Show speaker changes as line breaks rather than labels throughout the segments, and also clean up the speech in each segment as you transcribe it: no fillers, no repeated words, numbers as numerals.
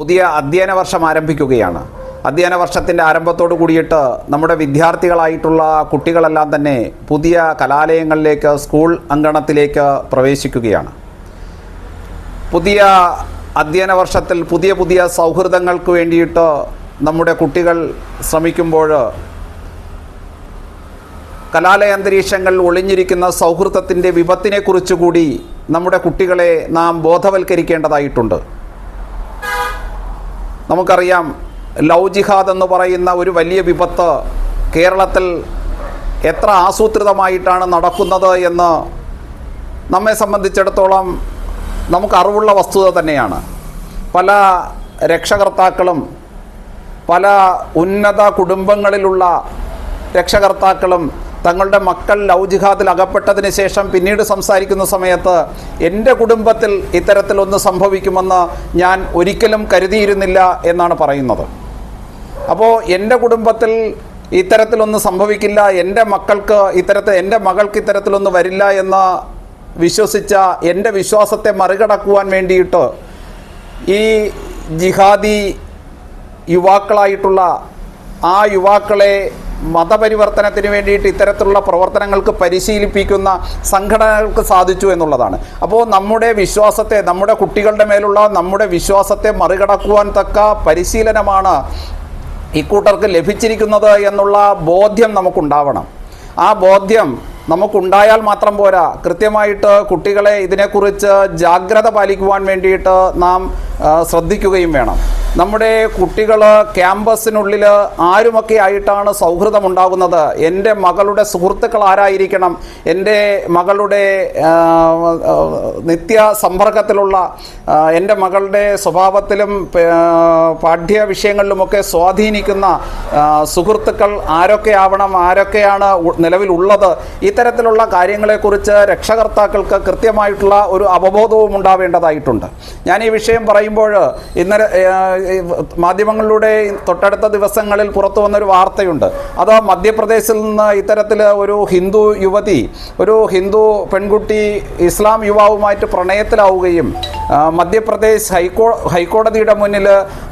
പുതിയ അധ്യയന വർഷം ആരംഭിക്കുകയാണ്. അധ്യയന വർഷത്തിൻ്റെ ആരംഭത്തോടു കൂടിയിട്ട് നമ്മുടെ വിദ്യാർത്ഥികളായിട്ടുള്ള കുട്ടികളെല്ലാം തന്നെ പുതിയ കലാലയങ്ങളിലേക്ക്, സ്കൂൾ അങ്കണത്തിലേക്ക് പ്രവേശിക്കുകയാണ്. പുതിയ അധ്യയന വർഷത്തിൽ പുതിയ പുതിയ സൗഹൃദങ്ങൾക്ക് വേണ്ടിയിട്ട് നമ്മുടെ കുട്ടികൾ ശ്രമിക്കുമ്പോൾ കലാലയ അന്തരീക്ഷങ്ങളിൽ ഒളിഞ്ഞിരിക്കുന്ന സൗഹൃദത്തിൻ്റെ വിപത്തിനെക്കുറിച്ച് കൂടി നമ്മുടെ കുട്ടികളെ നാം ബോധവൽക്കരിക്കേണ്ടതായിട്ടുണ്ട്. നമുക്കറിയാം, ലവ് ജിഹാദ് എന്ന് പറയുന്ന ഒരു വലിയ വിപത്ത് കേരളത്തിൽ എത്ര ആസൂത്രിതമായിട്ടാണ് നടക്കുന്നത് എന്ന് നമ്മെ സംബന്ധിച്ചിടത്തോളം നമുക്ക് അറിവുള്ള വസ്തുത തന്നെയാണ്. പല രക്ഷകർത്താക്കളും, പല ഉന്നത കുടുംബങ്ങളിലുള്ള രക്ഷകർത്താക്കളും തങ്ങളുടെ മക്കൾ ലവ് ജിഹാദിൽ അകപ്പെട്ടതിന് ശേഷം പിന്നീട് സംസാരിക്കുന്ന സമയത്ത് എൻ്റെ കുടുംബത്തിൽ ഇത്തരത്തിലൊന്ന് സംഭവിക്കുമെന്ന് ഞാൻ ഒരിക്കലും കരുതിയിരുന്നില്ല എന്നാണ് പറയുന്നത്. അപ്പോൾ എൻ്റെ കുടുംബത്തിൽ ഇത്തരത്തിലൊന്നും സംഭവിക്കില്ല, എൻ്റെ മകൾക്ക് ഇത്തരത്തിലൊന്നും വരില്ല എന്ന് വിശ്വസിച്ച എൻ്റെ വിശ്വാസത്തെ മറികടക്കുവാൻ വേണ്ടിയിട്ട് ഈ ജിഹാദി യുവാക്കളായിട്ടുള്ള ആ യുവാക്കളെ മതപരിവർത്തനത്തിന് വേണ്ടിയിട്ട് ഇത്തരത്തിലുള്ള പ്രവർത്തനങ്ങൾക്ക് പരിശീലിപ്പിക്കുന്ന സംഘടനകൾക്ക് സാധിച്ചു എന്നുള്ളതാണ്. അപ്പോൾ നമ്മുടെ വിശ്വാസത്തെ, നമ്മുടെ കുട്ടികളുടെ മേലുള്ള നമ്മുടെ വിശ്വാസത്തെ മറികടക്കുവാൻ തക്ക പരിശീലനമാണ് ഇക്കൂട്ടർക്ക് ലഭിച്ചിരിക്കുന്നത് എന്നുള്ള ബോധ്യം നമുക്കുണ്ടാവണം. ആ ബോധ്യം നമുക്കുണ്ടായാൽ മാത്രം പോരാ, കൃത്യമായിട്ട് കുട്ടികളെ ഇതിനെക്കുറിച്ച് ജാഗ്രത പാലിക്കുവാൻ വേണ്ടിയിട്ട് നാം ശ്രദ്ധിക്കുകയും വേണം. നമ്മുടെ കുട്ടികൾ ക്യാമ്പസിനുള്ളിൽ ആരുമൊക്കെ ആയിട്ടാണ് സൗഹൃദമുണ്ടാകുന്നത്, എൻ്റെ മകളുടെ സുഹൃത്തുക്കൾ ആരായിരിക്കണം, എൻ്റെ മകളുടെ നിത്യ സമ്പർക്കത്തിലുള്ള, എൻ്റെ മകളുടെ സ്വഭാവത്തിലും പാഠ്യ വിഷയങ്ങളിലുമൊക്കെ സ്വാധീനിക്കുന്ന സുഹൃത്തുക്കൾ ആരൊക്കെ ആവണം, ആരൊക്കെയാണ് നിലവിലുള്ളത്, ഇത്തരത്തിലുള്ള കാര്യങ്ങളെക്കുറിച്ച് രക്ഷകർത്താക്കൾക്ക് കൃത്യമായിട്ടുള്ള ഒരു അവബോധവും ഉണ്ടാവേണ്ടതായിട്ടുണ്ട്. ഞാൻ ഈ വിഷയം പറയുമ്പോൾ ഇന്നലെ മാധ്യമങ്ങളിലൂടെ തൊട്ടടുത്ത ദിവസങ്ങളിൽ പുറത്തു വന്നൊരു വാർത്തയുണ്ട്. അത് മധ്യപ്രദേശിൽ നിന്ന് ഇത്തരത്തിൽ ഒരു ഹിന്ദു യുവതി, ഒരു ഹിന്ദു പെൺകുട്ടി ഇസ്ലാം യുവാവുമായിട്ട് പ്രണയത്തിലാവുകയും മധ്യപ്രദേശ് ഹൈക്കോടതിയുടെ മുന്നിൽ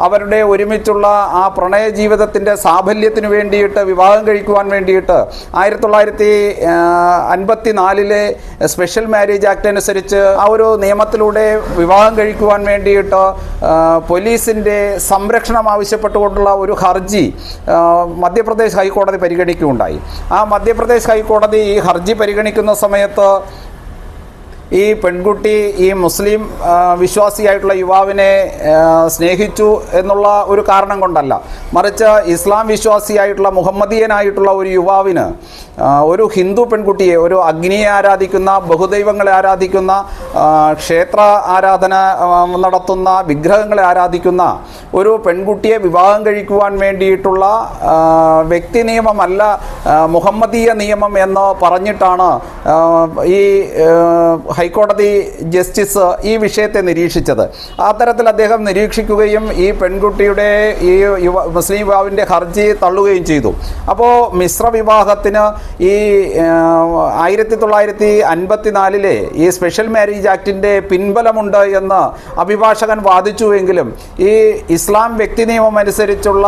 അവരുടെ ഒരുമിച്ചുള്ള ആ പ്രണയ ജീവിതത്തിൻ്റെ സാഫല്യത്തിന് വേണ്ടിയിട്ട് വിവാഹം കഴിക്കുവാൻ വേണ്ടിയിട്ട് 1954 സ്പെഷ്യൽ മാരേജ് ആക്ട് അനുസരിച്ച് ആ ഒരു നിയമത്തിലൂടെ വിവാഹം കഴിക്കുവാൻ വേണ്ടിയിട്ട് പോലീസിൻ്റെ സംരക്ഷണം ആവശ്യപ്പെട്ടുകൊണ്ടുള്ള ഒരു ഹർജി മധ്യപ്രദേശ് ഹൈക്കോടതി പരിഗണിക്കുകയുണ്ടായി. ആ മധ്യപ്രദേശ് ഹൈക്കോടതി ഈ ഹർജി പരിഗണിക്കുന്ന സമയത്ത് ഈ പെൺകുട്ടി ഈ മുസ്ലിം വിശ്വാസിയായിട്ടുള്ള യുവാവിനെ സ്നേഹിച്ചു എന്നുള്ള ഒരു കാരണം കൊണ്ടല്ല, മറിച്ച് ഇസ്ലാം വിശ്വാസിയായിട്ടുള്ള മുഹമ്മദീയനായിട്ടുള്ള ഒരു യുവാവിന് ഒരു ഹിന്ദു പെൺകുട്ടിയെ, ഒരു അഗ്നിയെ ആരാധിക്കുന്ന, ബഹുദൈവങ്ങളെ ആരാധിക്കുന്ന, ക്ഷേത്ര ആരാധന നടത്തുന്ന, വിഗ്രഹങ്ങളെ ആരാധിക്കുന്ന ഒരു പെൺകുട്ടിയെ വിവാഹം കഴിക്കുവാൻ വേണ്ടിയിട്ടുള്ള വ്യക്തി നിയമമല്ല മുഹമ്മദീയ നിയമം എന്ന് പറഞ്ഞിട്ടാണ് ഈ ഹൈക്കോടതി ജസ്റ്റിസ് ഈ വിഷയത്തെ നിരീക്ഷിച്ചത്. അത്തരത്തിൽ അദ്ദേഹം നിരീക്ഷിക്കുകയും ഈ പെൺകുട്ടിയുടെ ഈ മുസ്ലിം യുവാവിൻ്റെ ഹർജി തള്ളുകയും ചെയ്തു. അപ്പോൾ മിശ്ര വിവാഹത്തിന് ഈ 1954 ഈ സ്പെഷ്യൽ മാരേജ് ആക്ടിൻ്റെ പിൻബലമുണ്ട് എന്ന് അഭിഭാഷകൻ വാദിച്ചുവെങ്കിലും ഈ ഇസ്ലാം വ്യക്തി നിയമം അനുസരിച്ചുള്ള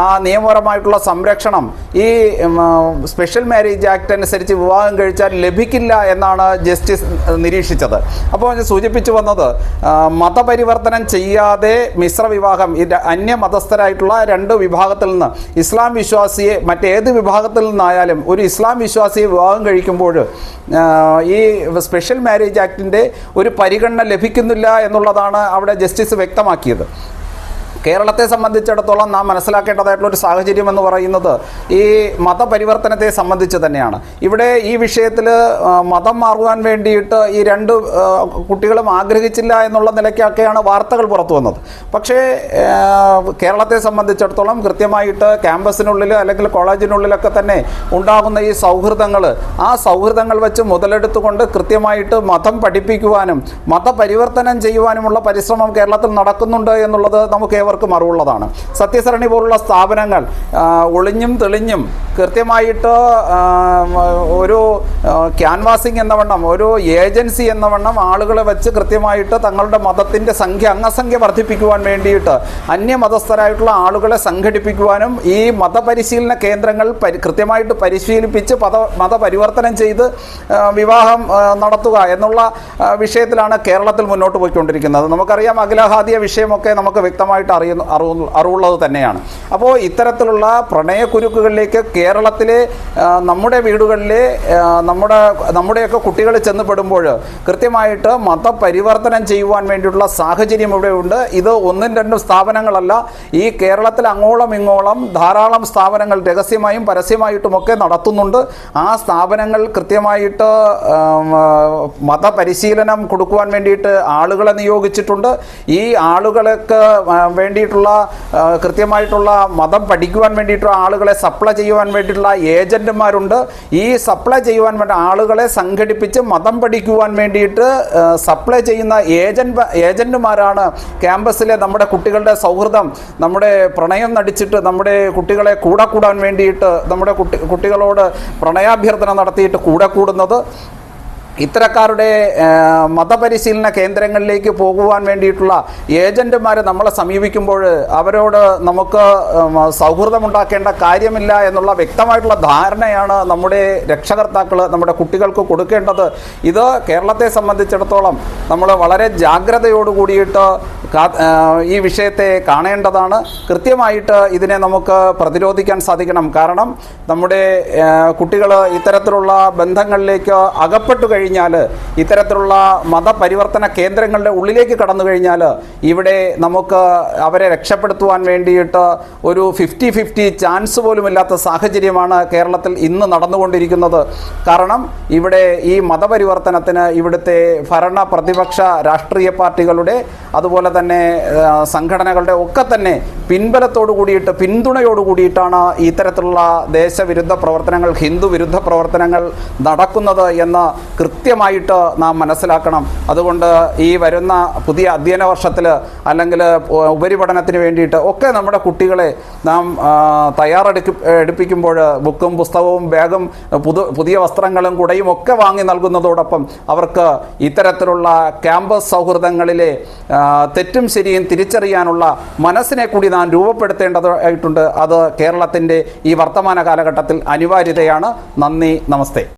ആ നിയമപരമായിട്ടുള്ള സംരക്ഷണം ഈ സ്പെഷ്യൽ മാരേജ് ആക്ട് അനുസരിച്ച് വിവാഹം കഴിച്ചാൽ ലഭിക്കില്ല എന്നാണ് ജസ്റ്റിസ് നിരീക്ഷിച്ചത്. അപ്പോൾ ഞാൻ സൂചിപ്പിച്ചു വന്നത്, മതപരിവർത്തനം ചെയ്യാതെ മിശ്ര വിവാഹം, അന്യമതസ്ഥരായിട്ടുള്ള രണ്ട് വിഭാഗത്തിൽ നിന്ന് ഇസ്ലാം വിശ്വാസിയെ, മറ്റേത് വിഭാഗത്തിൽ നിന്നായാലും ഒരു ഇസ്ലാം വിശ്വാസിയെ വിവാഹം കഴിക്കുമ്പോൾ ഈ സ്പെഷ്യൽ മാരേജ് ആക്ടിൻ്റെ ഒരു പരിഗണന ലഭിക്കുന്നില്ല എന്നുള്ളതാണ് അവിടെ ജസ്റ്റിസ് വ്യക്തമാക്കിയത്. കേരളത്തെ സംബന്ധിച്ചിടത്തോളം നാം മനസ്സിലാക്കേണ്ടതായിട്ടുള്ളൊരു സാഹചര്യം എന്ന് പറയുന്നത് ഈ മതപരിവർത്തനത്തെ സംബന്ധിച്ച് തന്നെയാണ്. ഇവിടെ ഈ വിഷയത്തിൽ മതം മാറുവാൻ വേണ്ടിയിട്ട് ഈ രണ്ട് കുട്ടികളും ആഗ്രഹിച്ചില്ല എന്നുള്ള നിലയ്ക്കൊക്കെയാണ് വാർത്തകൾ പുറത്തു വന്നത്. പക്ഷേ കേരളത്തെ സംബന്ധിച്ചിടത്തോളം കൃത്യമായിട്ട് ക്യാമ്പസിനുള്ളിൽ അല്ലെങ്കിൽ കോളേജിനുള്ളിലൊക്കെ തന്നെ ഉണ്ടാകുന്ന ഈ സൗഹൃദങ്ങൾ, ആ സൗഹൃദങ്ങൾ വെച്ച് മുതലെടുത്തുകൊണ്ട് കൃത്യമായിട്ട് മതം പഠിപ്പിക്കുവാനും മതപരിവർത്തനം ചെയ്യുവാനുമുള്ള പരിശ്രമം കേരളത്തിൽ നടക്കുന്നുണ്ട് എന്നുള്ളത് നമുക്ക് ഏവർക്കും അറിവുള്ളതാണ്. സത്യസരണി പോലുള്ള സ്ഥാപനങ്ങൾ ഒളിഞ്ഞും തെളിഞ്ഞും കൃത്യമായിട്ട് ഒരു ക്യാൻവാസിംഗ് എന്ന വണ്ണം, ഒരു ഏജൻസി എന്ന വണ്ണം ആളുകളെ വെച്ച് കൃത്യമായിട്ട് തങ്ങളുടെ മതത്തിൻ്റെ അംഗസംഖ്യ വർദ്ധിപ്പിക്കുവാൻ വേണ്ടിയിട്ട് അന്യമതസ്ഥരായിട്ടുള്ള ആളുകളെ സംഘടിപ്പിക്കുവാനും ഈ മതപരിശീലന കേന്ദ്രങ്ങൾ കൃത്യമായിട്ട് പരിശീലിപ്പിച്ച് മതപരിവർത്തനം ചെയ്ത് വിവാഹം നടത്തുക എന്നുള്ള വിഷയത്തിലാണ് കേരളത്തിൽ മുന്നോട്ട് പോയിക്കൊണ്ടിരിക്കുന്നത്. നമുക്കറിയാം, അഖിലഹാദിയ വിഷയമൊക്കെ നമുക്ക് വ്യക്തമായിട്ട് അറിവുള്ളത് തന്നെയാണ്. അപ്പോൾ ഇത്തരത്തിലുള്ള പ്രണയക്കുരുക്കുകളിലേക്ക് കേരളത്തിലെ നമ്മുടെ വീടുകളിലെ നമ്മുടെയൊക്കെ കുട്ടികൾ ചെന്നപ്പെടുമ്പോൾ കൃത്യമായിട്ട് മതപരിവർത്തനം ചെയ്യുവാൻ വേണ്ടിയിട്ടുള്ള സാഹചര്യം ഇവിടെ ഉണ്ട്. ഇത് ഒന്നും രണ്ടും സ്ഥാപനങ്ങളല്ല, ഈ കേരളത്തിൽ അങ്ങോളം ഇങ്ങോളം ധാരാളം സ്ഥാപനങ്ങൾ രഹസ്യമായും പരസ്യമായിട്ടുമൊക്കെ നടത്തുന്നുണ്ട്. ആ സ്ഥാപനങ്ങൾ കൃത്യമായിട്ട് മതപരിശീലനം കൊടുക്കുവാൻ വേണ്ടിയിട്ട് ആളുകളെ നിയോഗിച്ചിട്ടുണ്ട്. ഈ ആളുകൾക്ക് വേണ്ടിയിട്ടുള്ള കൃത്യമായിട്ടുള്ള മതം പഠിക്കുവാൻ വേണ്ടിയിട്ടുള്ള ആളുകളെ സപ്ലൈ ചെയ്യുവാൻ വേണ്ടിയിട്ടുള്ള ഏജന്റുമാരുണ്ട്. ഈ സപ്ലൈ ചെയ്യുവാൻ വേണ്ടി ആളുകളെ സംഘടിപ്പിച്ച് മതം പഠിക്കുവാൻ വേണ്ടിയിട്ട് സപ്ലൈ ചെയ്യുന്ന ഏജന്റുമാരാണ് ക്യാമ്പസിലെ നമ്മുടെ കുട്ടികളുടെ സൗഹൃദം, നമ്മുടെ പ്രണയം നടിച്ചിട്ട് നമ്മുടെ കുട്ടികളെ കൂടാൻ വേണ്ടിയിട്ട് നമ്മുടെ കുട്ടികളോട് പ്രണയാഭ്യർത്ഥന നടത്തിയിട്ട് കൂടുന്നത്. ഇത്തരക്കാരുടെ മതപരിശീലന കേന്ദ്രങ്ങളിലേക്ക് പോകുവാൻ വേണ്ടിയിട്ടുള്ള ഏജന്റുമാരെ നമ്മളെ സമീപിക്കുമ്പോൾ അവരോട് നമുക്ക് സൗഹൃദമുണ്ടാക്കേണ്ട കാര്യമില്ല എന്നുള്ള വ്യക്തമായിട്ടുള്ള ധാരണയാണ് നമ്മുടെ രക്ഷകർത്താക്കൾ നമ്മുടെ കുട്ടികൾക്ക് കൊടുക്കേണ്ടത്. ഇത് കേരളത്തെ സംബന്ധിച്ചിടത്തോളം നമ്മൾ വളരെ ജാഗ്രതയോടുകൂടിയിട്ട് ഈ വിഷയത്തെ കാണേണ്ടതാണ്. കൃത്യമായിട്ട് ഇതിനെ നമുക്ക് പ്രതിരോധിക്കാൻ സാധിക്കണം. കാരണം നമ്മുടെ കുട്ടികൾ ഇത്തരത്തിലുള്ള ബന്ധങ്ങളിലേക്ക് അകപ്പെട്ടു കഴിഞ്ഞാൽ, ഇത്തരത്തിലുള്ള മതപരിവർത്തന കേന്ദ്രങ്ങളുടെ ഉള്ളിലേക്ക് കടന്നു കഴിഞ്ഞാൽ ഇവിടെ നമുക്ക് അവരെ രക്ഷപ്പെടുത്തുവാൻ വേണ്ടിയിട്ട് ഒരു 50-50 ചാൻസ് പോലുമില്ലാത്ത സാഹചര്യമാണ് കേരളത്തിൽ ഇന്ന് നടന്നുകൊണ്ടിരിക്കുന്നത്. കാരണം ഇവിടെ ഈ മതപരിവർത്തനത്തിന് ഇവിടുത്തെ ഭരണ പ്രതിപക്ഷ രാഷ്ട്രീയ പാർട്ടികളുടെ അതുപോലെ തന്നെ സംഘടനകളുടെ ഒക്കെ തന്നെ പിൻബലത്തോടു കൂടിയിട്ട് പിന്തുണയോടു കൂടിയിട്ടാണ് ഇത്തരത്തിലുള്ള ദേശവിരുദ്ധ പ്രവർത്തനങ്ങൾ, ഹിന്ദു വിരുദ്ധ പ്രവർത്തനങ്ങൾ നടക്കുന്നത് എന്ന് കൃത്യമായിട്ട് നാം മനസ്സിലാക്കണം. അതുകൊണ്ട് ഈ വരുന്ന പുതിയ അധ്യയന വർഷത്തിൽ അല്ലെങ്കിൽ ഉപരിപഠനത്തിന് വേണ്ടിയിട്ട് ഒക്കെ നമ്മുടെ കുട്ടികളെ നാം എടുപ്പിക്കുമ്പോൾ ബുക്കും പുസ്തകവും ബാഗും പുതിയ വസ്ത്രങ്ങളും കുടയും ഒക്കെ വാങ്ങി നൽകുന്നതോടൊപ്പം അവർക്ക് ഇത്തരത്തിലുള്ള ക്യാമ്പസ് സൗഹൃദങ്ങളിലെ തെറ്റും ശരിയും തിരിച്ചറിയാനുള്ള മനസ്സിനെ കൂടി നാം രൂപപ്പെടുത്തേണ്ടതായിട്ടുണ്ട്. അത് കേരളത്തിൻ്റെ ഈ വർത്തമാന കാലഘട്ടത്തിൽ അനിവാര്യതയാണ്. നന്ദി, നമസ്തേ.